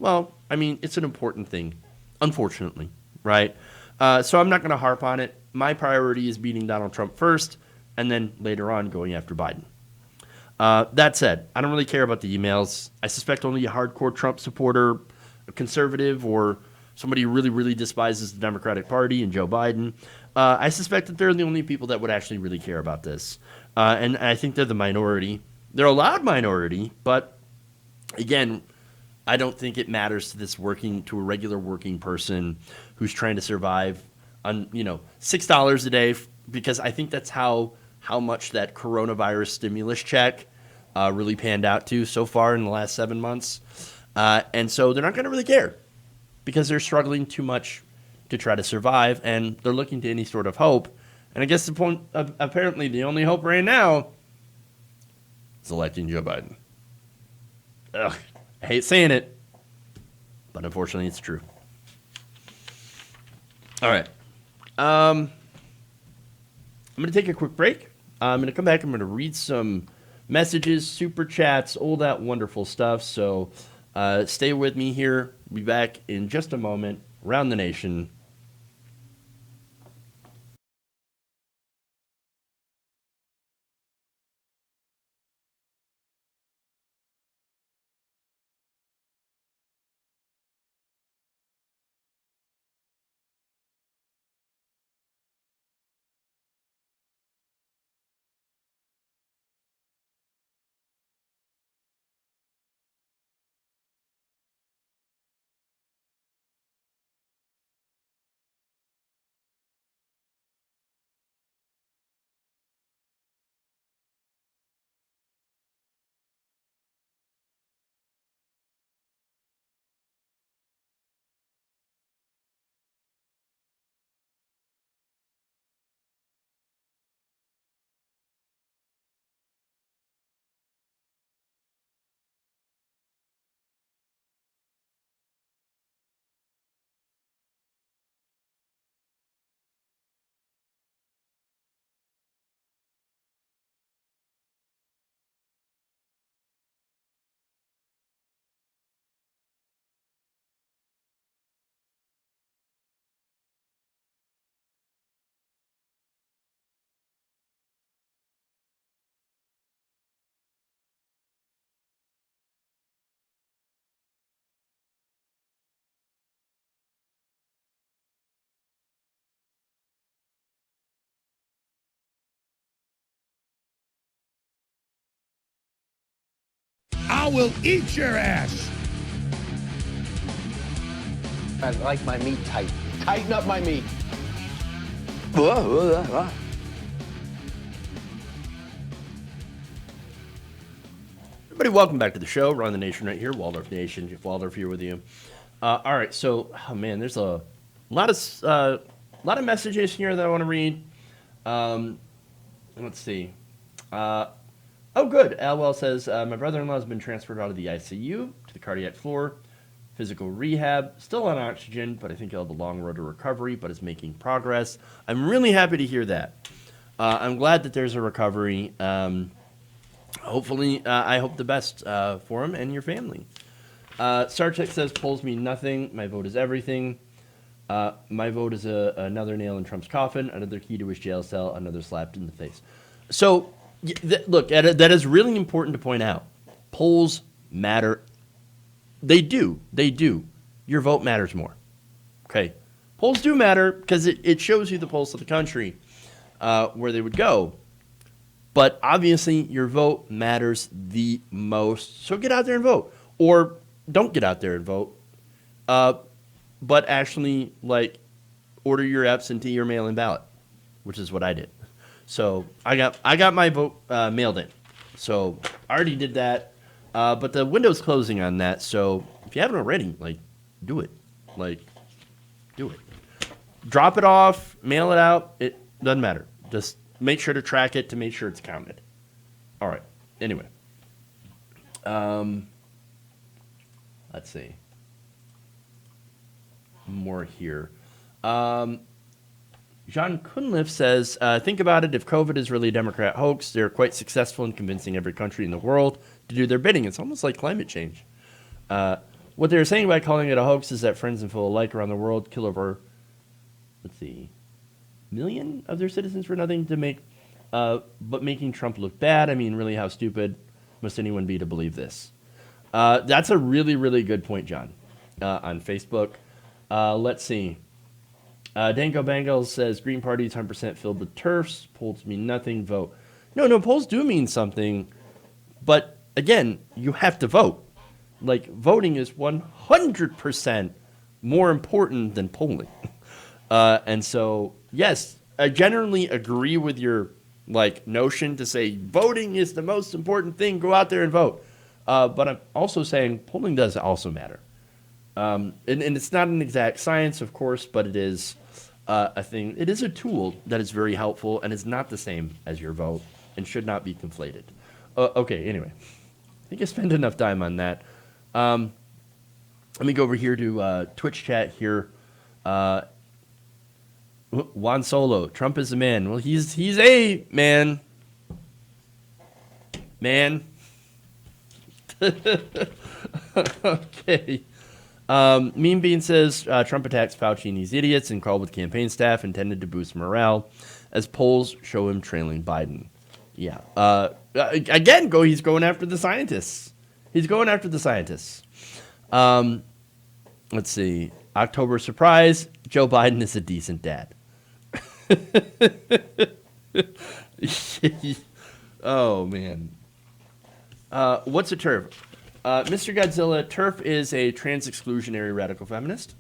well, I mean, it's an important thing, unfortunately, right? So I'm not going to harp on it. My priority is beating Donald Trump first, and then later on going after Biden. That said, I don't really care about the emails. I suspect only a hardcore Trump supporter, a conservative, or somebody who really, really despises the Democratic Party and Joe Biden, I suspect that they're the only people that would actually really care about this. And I think they're the minority. They're a loud minority, but again, I don't think it matters to a regular working person who's trying to survive on, $6 a day, because I think that's how much that coronavirus stimulus check really panned out to so far in the last 7 months. And so they're not going to really care because they're struggling too much to try to survive, and they're looking to any sort of hope. And I guess the point, apparently the only hope right now is electing Joe Biden. Ugh, I hate saying it, but unfortunately it's true. All right. I'm going to take a quick break. I'm going to come back. I'm going to read some messages, super chats, all that wonderful stuff. So stay with me here. We'll be back in just a moment. Around the Nation. I will eat your ass. I like my meat tight. Tighten up my meat. Everybody, welcome back to the show. We're on the Nation right here. Waldorf Nation. Jeff Waldorf here with you. All right, so there's a lot of messages here that I want to read. Let's see. Oh, good. Alwell says my brother-in-law has been transferred out of the ICU to the cardiac floor, physical rehab, still on oxygen, but I think he'll have a long road to recovery, but is making progress. I'm really happy to hear that. I'm glad that there's a recovery. Hopefully, I hope the best for him and your family. Sarchek says, polls mean nothing. My vote is everything. My vote is another nail in Trump's coffin, another key to his jail cell, another slap in the face. So, look, that is really important to point out. Polls matter. They do. They do. Your vote matters more. Okay? Polls do matter because it shows you the pulse of the country, where they would go. But obviously, your vote matters the most. So get out there and vote. Or don't get out there and vote. But actually, order your absentee or mail-in ballot, which is what I did. So I got my vote mailed in. So I already did that. But the window's closing on that. So if you haven't already, do it. Do it. Drop it off, mail it out. It doesn't matter. Just make sure to track it to make sure it's counted. All right. Anyway. Let's see. More here. John Kunliff says, think about it. If COVID is really a Democrat hoax, they're quite successful in convincing every country in the world to do their bidding. It's almost like climate change. What they're saying by calling it a hoax is that friends and foe alike around the world kill over, million of their citizens for nothing to make, but making Trump look bad. I mean, really, how stupid must anyone be to believe this? That's a really, really good point, John, on Facebook. Let's see. Dango Bangles says, Green Party is 100% filled with turfs. Polls mean nothing. Vote. No, polls do mean something. But, again, you have to vote. Voting is 100% more important than polling. And so, yes, I generally agree with your, notion to say voting is the most important thing. Go out there and vote. But I'm also saying polling does also matter. And it's not an exact science, of course, but it is a thing. It is a tool that is very helpful and is not the same as your vote and should not be conflated. Okay, anyway. I think I spent enough time on that. Let me go over here to Twitch chat here. Juan Solo, Trump is a man. Well, he's a man. Man. Okay. Meme Bean says Trump attacks Fauci and these idiots and called with campaign staff intended to boost morale as polls show him trailing Biden. Yeah. Again, he's going after the scientists. He's going after the scientists. Let's see. October surprise. Joe Biden is a decent dad. Oh, man. What's a TERF? Mr. Godzilla, TERF is a trans-exclusionary radical feminist.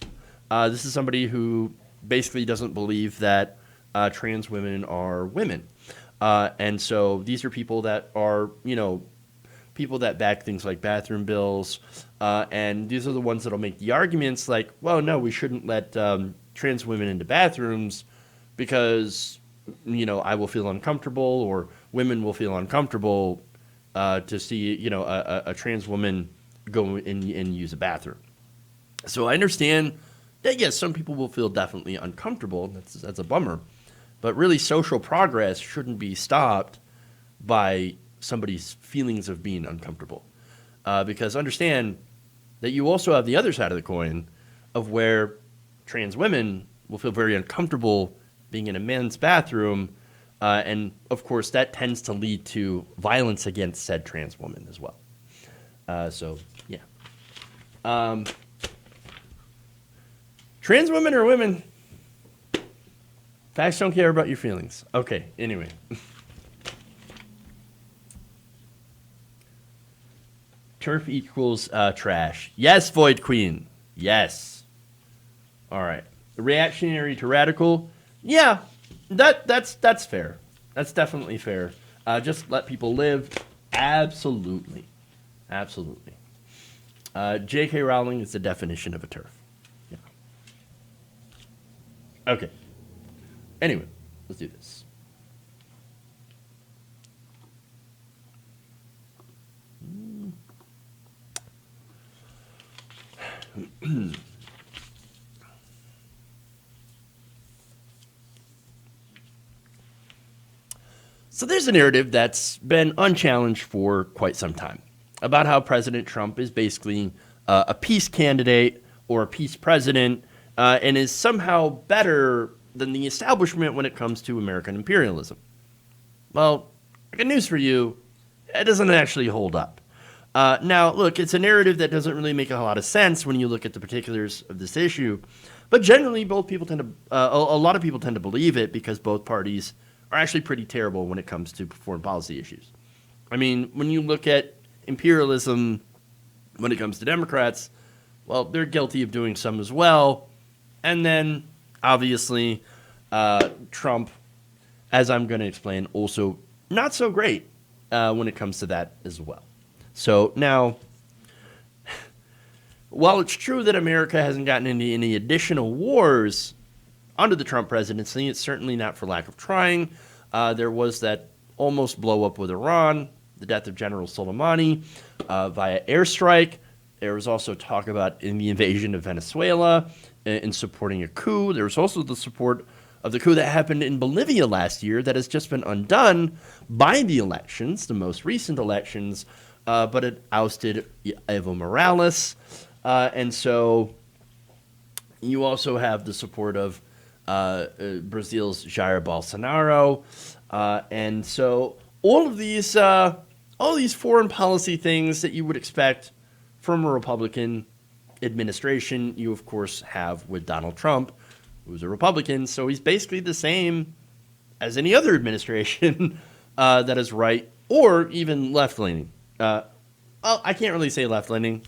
This is somebody who basically doesn't believe that trans women are women. And so these are people that are, people that back things like bathroom bills. And these are the ones that'll make the arguments like, well, no, we shouldn't let trans women into bathrooms because, I will feel uncomfortable or women will feel uncomfortable to see, a trans woman go in and use a bathroom. So I understand that, yes, some people will feel definitely uncomfortable. That's a bummer. But really, social progress shouldn't be stopped by somebody's feelings of being uncomfortable. Because understand that you also have the other side of the coin of where trans women will feel very uncomfortable being in a men's bathroom. And, of course, that tends to lead to violence against said trans woman as well. So, yeah. Trans women are women. Facts don't care about your feelings. Okay, anyway. TERF equals trash. Yes, Void Queen. Yes. All right. Reactionary to radical. Yeah, that's fair. That's definitely fair. Just let people live. Absolutely. Absolutely. J.K. Rowling is the definition of a TERF. Yeah. Okay. Anyway, let's do this. So there's a narrative that's been unchallenged for quite some time about how President Trump is basically a peace candidate or a peace president and is somehow better than the establishment when it comes to American imperialism. Well, good news for you, it doesn't actually hold up. Now, look, it's a narrative that doesn't really make a lot of sense when you look at the particulars of this issue, but generally, both people tend to, a lot of people tend to believe it because both parties are actually pretty terrible when it comes to foreign policy issues. I mean, when you look at imperialism when it comes to Democrats, well, they're guilty of doing some as well. And then, obviously, Trump, as I'm going to explain, also not so great when it comes to that as well. So now, while it's true that America hasn't gotten into any additional wars under the Trump presidency, it's certainly not for lack of trying. There was that almost blow up with Iran, the death of General Soleimani via airstrike. There was also talk about in the invasion of Venezuela and supporting a coup. There was also the support of the coup that happened in Bolivia last year that has just been undone by the elections, the most recent elections, but it ousted Evo Morales. And so you also have the support of Brazil's Jair Bolsonaro. And so all these foreign policy things that you would expect from a Republican administration, you, of course, have with Donald Trump, who's a Republican. So he's basically the same as any other administration that is right or even left-leaning. Well, I can't really say left-leaning.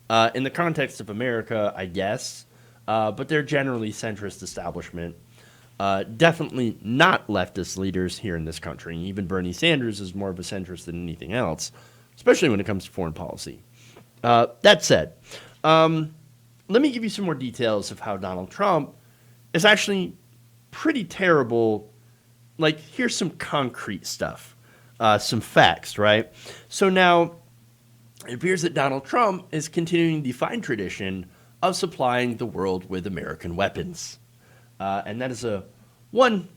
In the context of America, I guess. But they're generally centrist establishment. Definitely not leftist leaders here in this country. Even Bernie Sanders is more of a centrist than anything else, especially when it comes to foreign policy. That said, let me give you some more details of how Donald Trump is actually pretty terrible. Like, here's some concrete stuff some facts, right? So now it appears that Donald Trump is continuing the fine tradition of supplying the world with American weapons. And that is one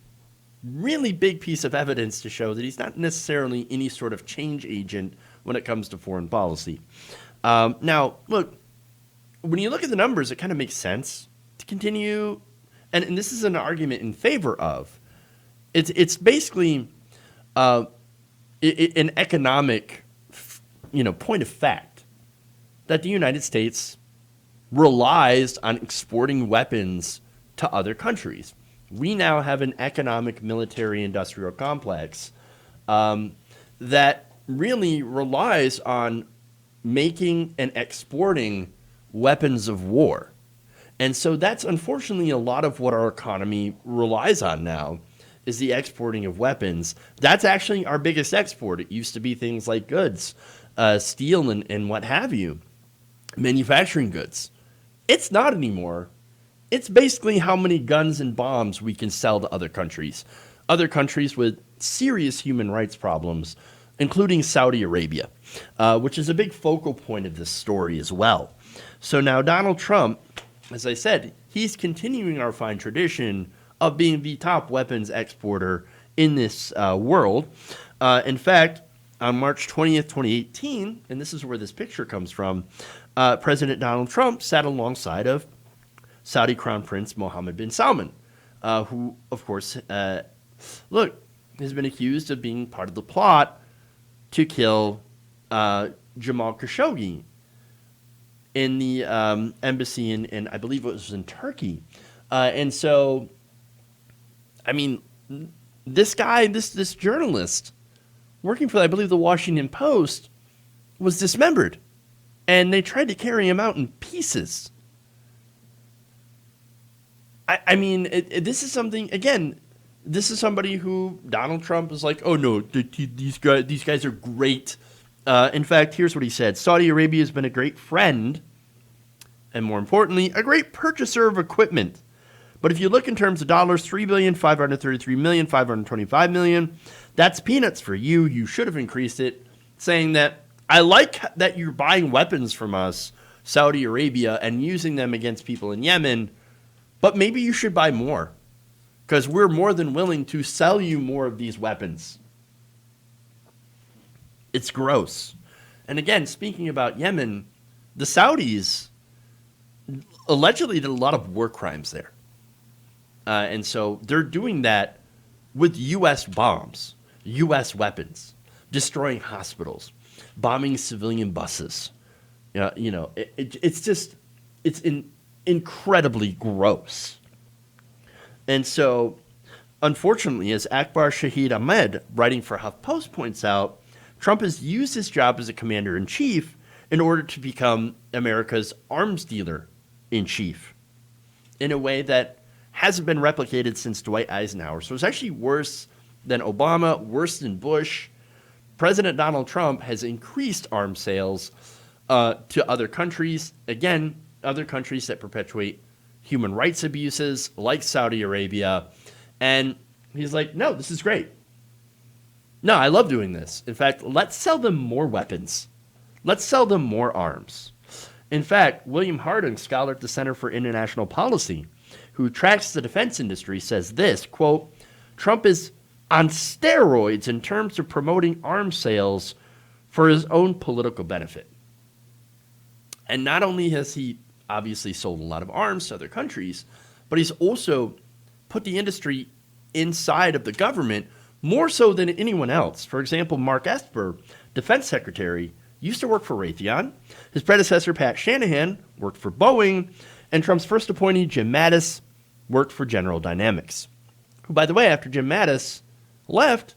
really big piece of evidence to show that he's not necessarily any sort of change agent when it comes to foreign policy. Now, look, when you look at the numbers, it kind of makes sense to continue, and this is an argument in favor of. It's basically an economic, point of fact that the United States relies on exporting weapons to other countries. We now have an economic military industrial complex that really relies on making and exporting weapons of war. And so that's unfortunately a lot of what our economy relies on now is the exporting of weapons. That's actually our biggest export. It used to be things like goods, steel and what have you, manufacturing goods. It's not anymore. It's basically how many guns and bombs we can sell to other countries with serious human rights problems, including Saudi Arabia, which is a big focal point of this story as well. So now Donald Trump, as I said, he's continuing our fine tradition of being the top weapons exporter in this world. In fact, on March 20th, 2018, and this is where this picture comes from, President Donald Trump sat alongside of Saudi Crown Prince Mohammed bin Salman, who, of course, has been accused of being part of the plot to kill Jamal Khashoggi in the embassy in I believe it was in Turkey. And so, I mean, this guy, this journalist working for, I believe, the Washington Post, was dismembered. And they tried to carry him out in pieces. I mean, this is something, again, this is somebody who Donald Trump is like, oh no, these guys are great. In fact, here's what he said. Saudi Arabia has been a great friend, and more importantly, a great purchaser of equipment. But if you look in terms of dollars, $3,533,000,000, $525 million, that's peanuts for you. You should have increased it, saying that I like that you're buying weapons from us, Saudi Arabia, and using them against people in Yemen, but maybe you should buy more, because we're more than willing to sell you more of these weapons. It's gross. And again, speaking about Yemen, the Saudis allegedly did a lot of war crimes there. And so they're doing that with U.S. bombs, U.S. weapons, destroying hospitals, bombing civilian buses. It's incredibly gross. And so, unfortunately, as Akbar Shahid Ahmed, writing for HuffPost, points out, Trump has used his job as a commander-in-chief in order to become America's arms dealer-in-chief in a way that hasn't been replicated since Dwight Eisenhower. So it's actually worse than Obama, worse than Bush. President Donald Trump has increased arms sales to other countries. Again, other countries that perpetuate human rights abuses, like Saudi Arabia. And he's like, no, this is great. No, I love doing this. In fact, let's sell them more weapons. Let's sell them more arms. In fact, William Harding, scholar at the Center for International Policy, who tracks the defense industry, says this, quote, Trump is on steroids in terms of promoting arms sales for his own political benefit. And not only has he obviously sold a lot of arms to other countries, but he's also put the industry inside of the government more so than anyone else. For example, Mark Esper, defense secretary, used to work for Raytheon. His predecessor, Pat Shanahan, worked for Boeing. And Trump's first appointee, Jim Mattis, worked for General Dynamics. Who, by the way, after Jim Mattis left,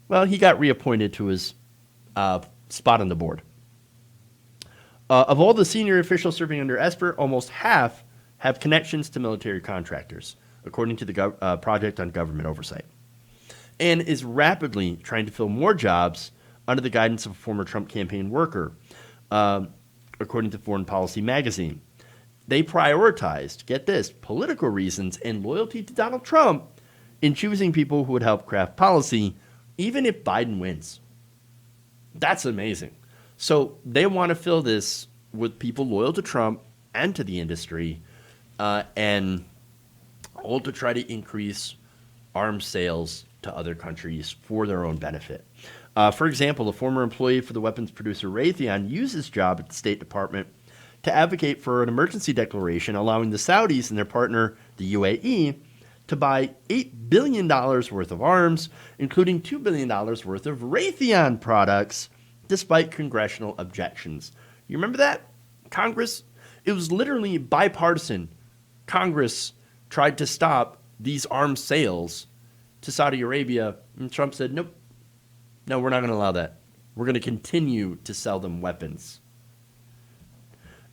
well, he got reappointed to his spot on the board. Of all the senior officials serving under Esper, almost half have connections to military contractors, according to the Project on Government Oversight, and is rapidly trying to fill more jobs under the guidance of a former Trump campaign worker, according to Foreign Policy magazine. They prioritized, get this, political reasons and loyalty to Donald Trump in choosing people who would help craft policy even if Biden wins. That's amazing. So they want to fill this with people loyal to Trump and to the industry, and all to try to increase arms sales to other countries for their own benefit. For example, a former employee for the weapons producer Raytheon used his job at the State Department to advocate for an emergency declaration allowing the Saudis and their partner, the UAE, to buy $8 billion worth of arms, including $2 billion worth of Raytheon products, despite congressional objections. You remember that? Congress, it was literally bipartisan. Congress tried to stop these arms sales to Saudi Arabia, and Trump said, nope, no, we're not going to allow that. We're going to continue to sell them weapons.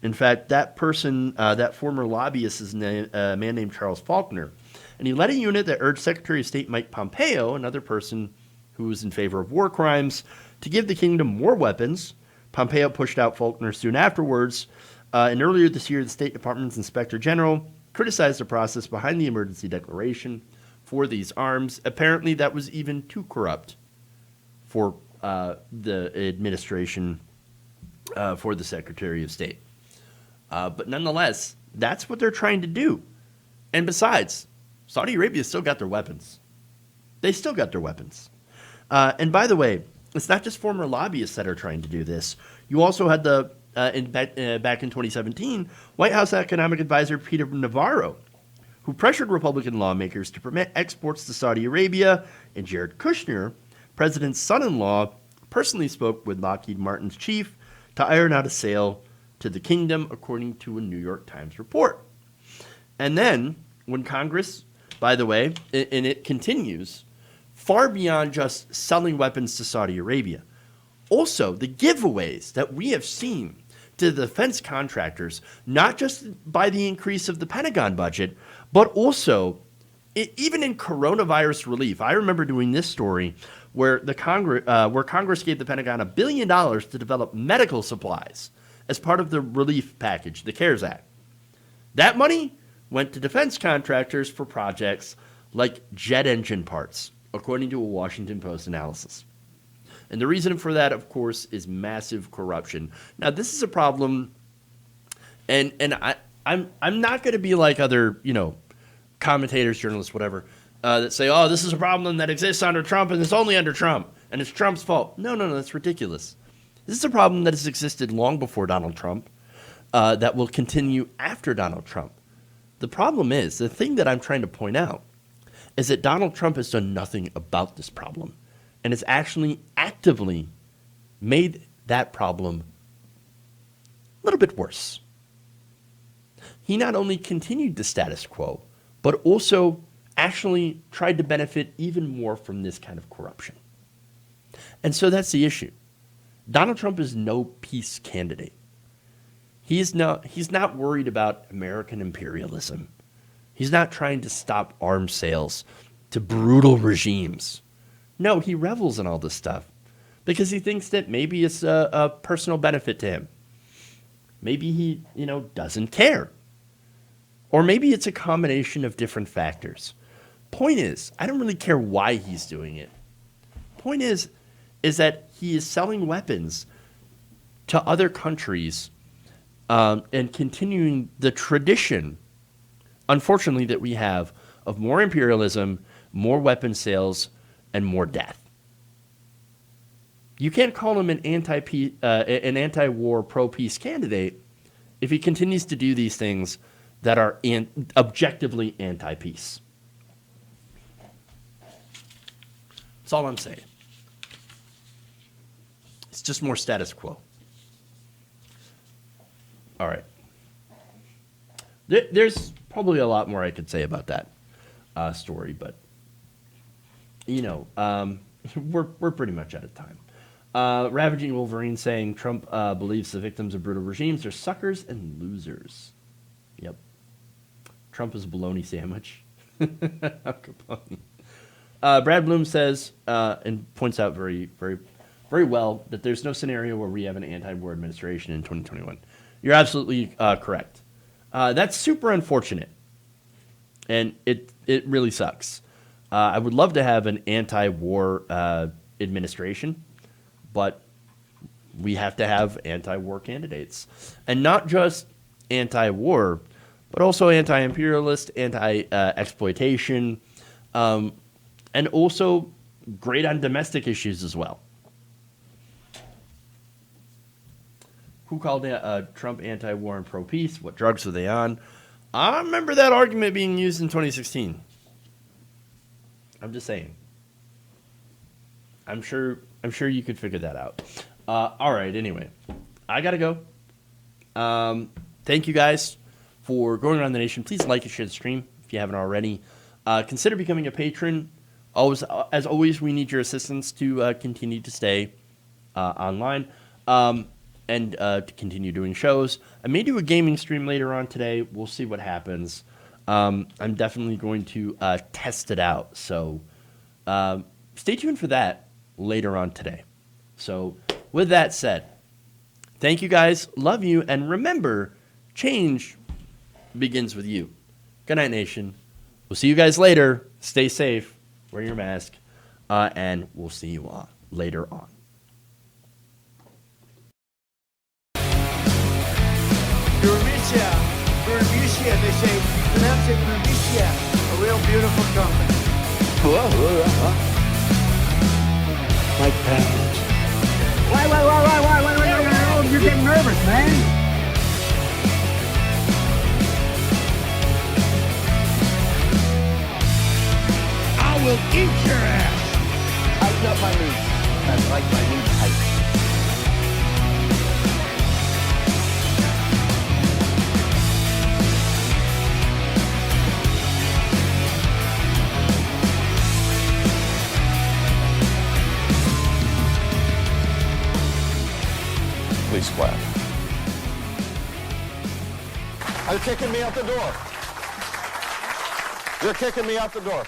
In fact, that person, that former lobbyist is a man named Charles Faulkner, and he led a unit that urged Secretary of State Mike Pompeo, another person who was in favor of war crimes, to give the kingdom more weapons. Pompeo pushed out Faulkner soon afterwards, and earlier this year, the State Department's Inspector General criticized the process behind the emergency declaration for these arms. Apparently, that was even too corrupt for the administration, for the Secretary of State. But nonetheless, that's what they're trying to do. And besides, Saudi Arabia still got their weapons. They still got their weapons. And by the way, it's not just former lobbyists that are trying to do this. You also had back in 2017, White House economic advisor Peter Navarro, who pressured Republican lawmakers to permit exports to Saudi Arabia, and Jared Kushner, president's son-in-law, personally spoke with Lockheed Martin's chief to iron out a sale to the kingdom, according to a New York Times report. And then, when Congress, by the way, and it continues, far beyond just selling weapons to Saudi Arabia, also the giveaways that we have seen to the defense contractors, not just by the increase of the Pentagon budget, but also even in coronavirus relief. I remember doing this story where Congress gave the Pentagon $1 billion to develop medical supplies as part of the relief package, the CARES Act. That money went to defense contractors for projects like jet engine parts, according to a Washington Post analysis. And the reason for that, of course, is massive corruption. Now, this is a problem, and I'm not going to be like other, commentators, journalists, whatever, that say, oh, this is a problem that exists under Trump, and it's only under Trump, and it's Trump's fault. No, that's ridiculous. This is a problem that has existed long before Donald Trump, that will continue after Donald Trump. The problem is, the thing that I'm trying to point out, is that Donald Trump has done nothing about this problem, and has actually actively made that problem a little bit worse. He not only continued the status quo, but also actually tried to benefit even more from this kind of corruption. And so that's the issue. Donald Trump is no peace candidate. He's not worried about American imperialism. He's not trying to stop arms sales to brutal regimes. No, he revels in all this stuff because he thinks that maybe it's a personal benefit to him. Maybe he, doesn't care. Or maybe it's a combination of different factors. Point is, I don't really care why he's doing it. Point is that he is selling weapons to other countries and continuing the tradition, unfortunately, that we have of more imperialism, more weapon sales, and more death. You can't call him an anti-war, pro-peace candidate if he continues to do these things that are objectively anti-peace. That's all I'm saying. It's just more status quo. All right. There's probably a lot more I could say about that story, but we're pretty much out of time. Ravaging Wolverine saying Trump believes the victims of brutal regimes are suckers and losers. Yep. Trump is a bologna sandwich. Brad Bloom says and points out very, very, very well that there's no scenario where we have an anti-war administration in 2021. You're absolutely correct. That's super unfortunate, and it really sucks. I would love to have an anti-war administration, but we have to have anti-war candidates. And not just anti-war, but also anti-imperialist, anti-exploitation, and also great on domestic issues as well. Who called Trump anti-war and pro-peace? What drugs were they on? I remember that argument being used in 2016. I'm just saying. I'm sure you could figure that out. All right, anyway. I got to go. Thank you guys for going around the nation. Please like and share the stream if you haven't already. Consider becoming a patron. As always, we need your assistance to continue to stay online and to continue doing shows. I may do a gaming stream later on today. We'll see what happens. I'm definitely going to test it out. So stay tuned for that later on today. So with that said, thank you guys. Love you. And remember, change begins with you. Good night, nation. We'll see you guys later. Stay safe. Wear your mask. And we'll see you later on. Burmicia, they say, pronounce it Burmicia, a real beautiful company. My parents. Why? You're getting nervous, man. I will eat your ass. Tighten up my meat. I like my meat tight. Please clap. You're kicking me out the door. You're kicking me out the door.